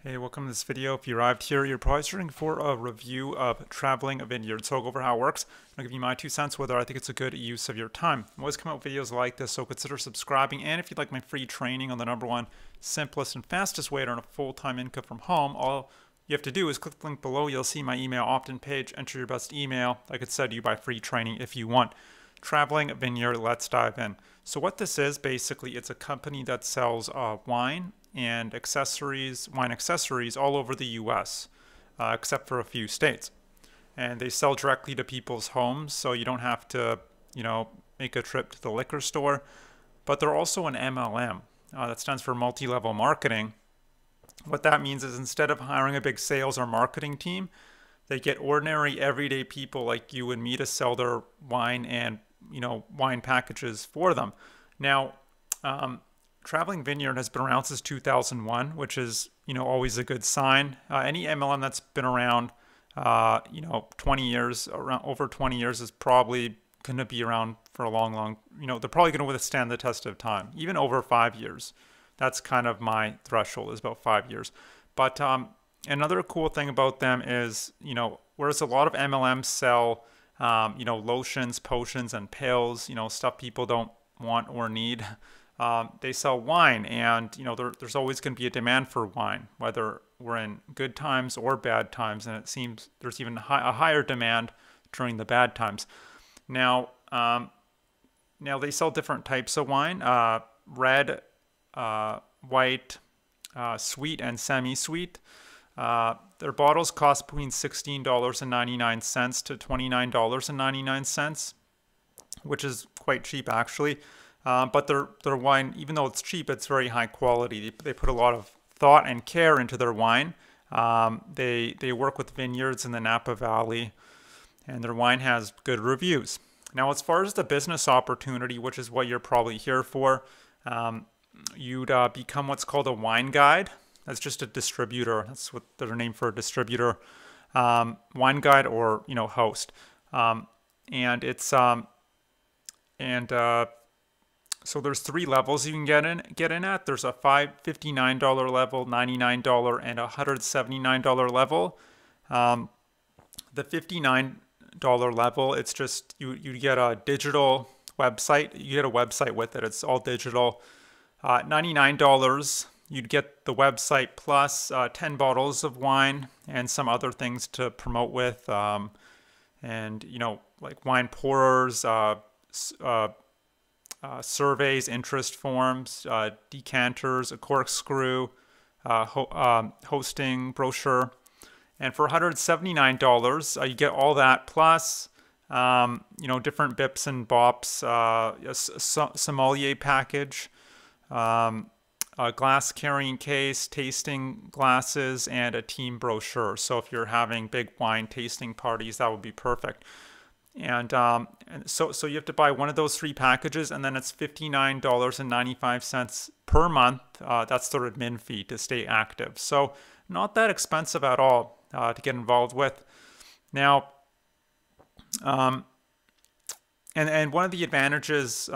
Hey, welcome to this video. If you arrived here, you're probably searching for a review of Traveling Vineyard. So I'll go over how it works. I'll give you my 2 cents, whether I think it's a good use of your time. I always come out with videos like this, so consider subscribing. And if you'd like my free training on the #1 simplest and fastest way to earn a full-time income from home, all you have to do is click the link below. You'll see my email opt-in page. Enter your best email. I could send you by free training if you want. Traveling Vineyard, let's dive in. So what this is, basically, it's a company that sells wine and accessories, wine accessories all over the US, except for a few states. And they sell directly to people's homes, so you don't have to, make a trip to the liquor store. But they're also an MLM. That stands for multi-level marketing. What that means is instead of hiring a big sales or marketing team, they get ordinary everyday people like you and me to sell their wine and wine packages for them. Now, Traveling Vineyard has been around since 2001, which is always a good sign. Any MLM that's been around 20 years, around over 20 years, is probably going to be around for a long, they're probably going to withstand the test of time, even over 5 years. That's kind of my threshold, is about 5 years. But another cool thing about them is, whereas a lot of MLMs sell, lotions, potions, and pills, stuff people don't want or need, they sell wine, and there's always going to be a demand for wine, whether we're in good times or bad times, and it seems there's even a higher demand during the bad times. Now they sell different types of wine: red, white, sweet, and semi-sweet. Their bottles cost between $16.99 to $29.99, which is quite cheap actually. But their wine, even though it's cheap, it's very high quality. They put a lot of thought and care into their wine. They work with vineyards in the Napa Valley, and their wine has good reviews. Now, as far as the business opportunity, which is what you're probably here for, you'd become what's called a wine guide. That's just a distributor. That's what their name for a distributor, wine guide, or host. And it's so there's 3 levels you can get in at. There's a $59 level, $99, and a $179 level. The $59 level, it's just you get a digital website. You get a website with it. It's all digital. $99, you'd get the website plus 10 bottles of wine and some other things to promote with, and like wine pourers, surveys, interest forms, decanters, a corkscrew, hosting brochure. And for $179, you get all that plus, different bips and bops, a sommelier package, a glass carrying case, tasting glasses, and a team brochure. So if you're having big wine tasting parties, that would be perfect. And so you have to buy one of those 3 packages, and then it's $59.95 per month. That's their admin fee to stay active. So not that expensive at all to get involved with. Now, and one of the advantages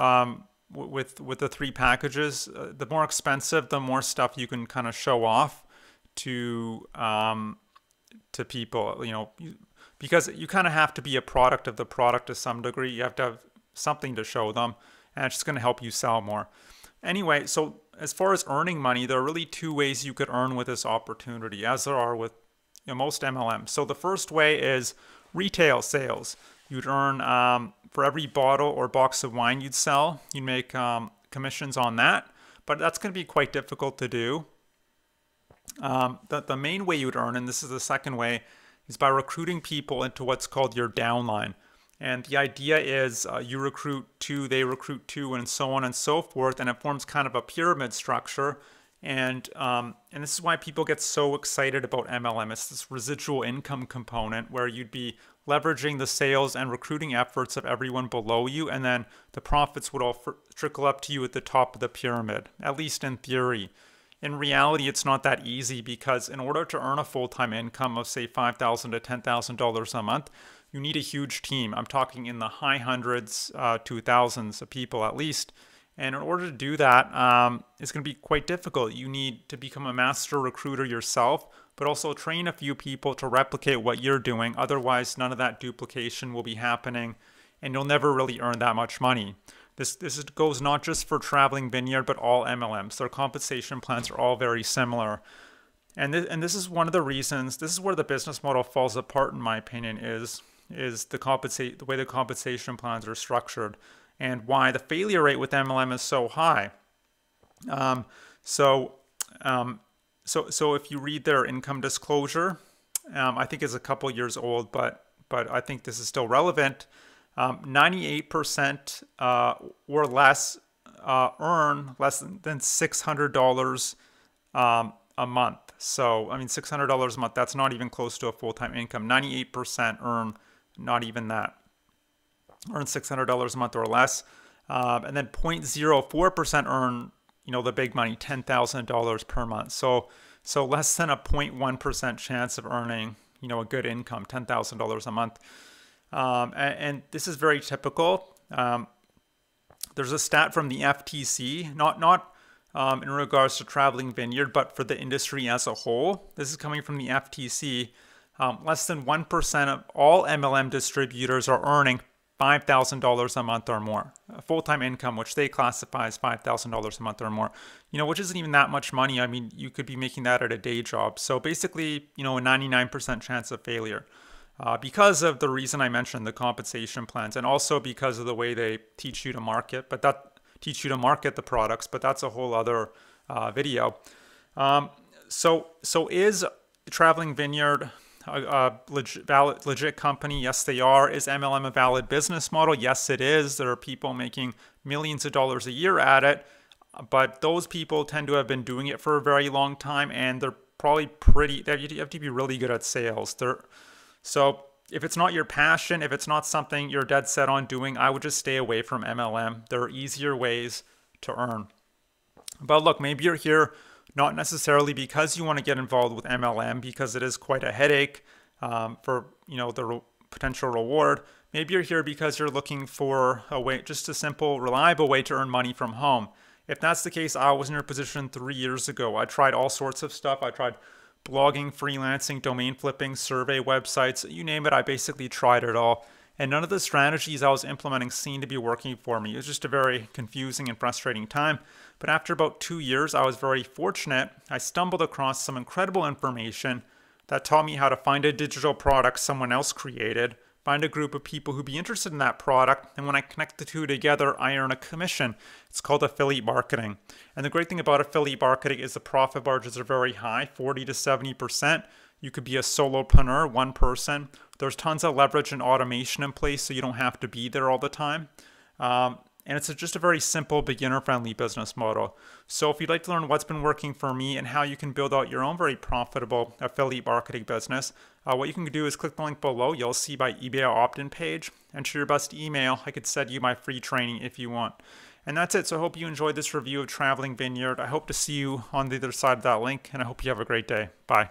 with the 3 packages, the more expensive, the more stuff you can kind of show off to people. Because you kind of have to be a product of the product to some degree. You have to have something to show them, and it's just going to help you sell more. Anyway, so as far as earning money, there are really 2 ways you could earn with this opportunity, as there are with most MLMs. So the first way is retail sales. You'd earn for every bottle or box of wine you'd sell, you'd make commissions on that, but that's going to be quite difficult to do. The main way you'd earn, and this is the second way, is by recruiting people into what's called your downline. And the idea is you recruit 2, they recruit 2, and so on and so forth, and it forms kind of a pyramid structure. And this is why people get so excited about MLM. It's this residual income component where you'd be leveraging the sales and recruiting efforts of everyone below you, and then the profits would all trickle up to you at the top of the pyramid, at least in theory. In reality, it's not that easy, because in order to earn a full-time income of, say, $5,000 to $10,000 a month, you need a huge team. I'm talking in the high hundreds to thousands of people at least. And in order to do that, it's going to be quite difficult. You need to become a master recruiter yourself, but also train a few people to replicate what you're doing. Otherwise, none of that duplication will be happening, and you'll never really earn that much money. This goes not just for Traveling Vineyard, but all MLMs. Their compensation plans are all very similar. And this is one of the reasons, this is where the business model falls apart, in my opinion, is the way the compensation plans are structured, and why the failure rate with MLM is so high. So if you read their income disclosure, I think it's a couple years old, but I think this is still relevant. 98% or less earn less than $600 a month. So, I mean, $600 a month, that's not even close to a full-time income. 98% earn not even that. Earn $600 a month or less. And then 0.04% earn, the big money, $10,000 per month. So less than a 0.1% chance of earning, a good income, $10,000 a month. And this is very typical. There's a stat from the FTC, not in regards to Traveling Vineyard, but for the industry as a whole. This is coming from the FTC. Less than 1% of all MLM distributors are earning $5,000 a month or more. A full-time income, which they classify as $5,000 a month or more, which isn't even that much money. I mean, you could be making that at a day job. So basically, a 99% chance of failure. Because of the reason I mentioned, the compensation plans, and also because of the way they teach you to market, the products, but that's a whole other video. So is Traveling Vineyard a legit company? Yes, they are. Is MLM a valid business model? Yes, it is. There are people making millions of dollars a year at it, but those people tend to have been doing it for a very long time, and they're probably you have to be really good at sales. So if it's not your passion, if it's not something you're dead set on doing, I would just stay away from MLM. There are easier ways to earn. But look, maybe you're here not necessarily because you want to get involved with MLM, because it is quite a headache for the potential reward. Maybe you're here because you're looking for a way, just a simple, reliable way to earn money from home. If that's the case, I was in your position 3 years ago. I tried all sorts of stuff. I tried blogging, freelancing, domain flipping, survey websites, you name it. I basically tried it all. And none of the strategies I was implementing seemed to be working for me. It was just a very confusing and frustrating time. But after about 2 years, I was very fortunate. I stumbled across some incredible information that taught me how to find a digital product someone else created, find a group of people who'd be interested in that product, and when I connect the two together, I earn a commission. It's called affiliate marketing. And the great thing about affiliate marketing is the profit margins are very high, 40 to 70%. You could be a solopreneur, one person. There's tons of leverage and automation in place, so you don't have to be there all the time. And it's just a very simple, beginner-friendly business model. So if you'd like to learn what's been working for me and how you can build out your own very profitable affiliate marketing business, what you can do is click the link below. You'll see my email opt-in page. Enter your best email. I could send you my free training if you want. And that's it. So I hope you enjoyed this review of Traveling Vineyard. I hope to see you on the other side of that link, and I hope you have a great day. Bye.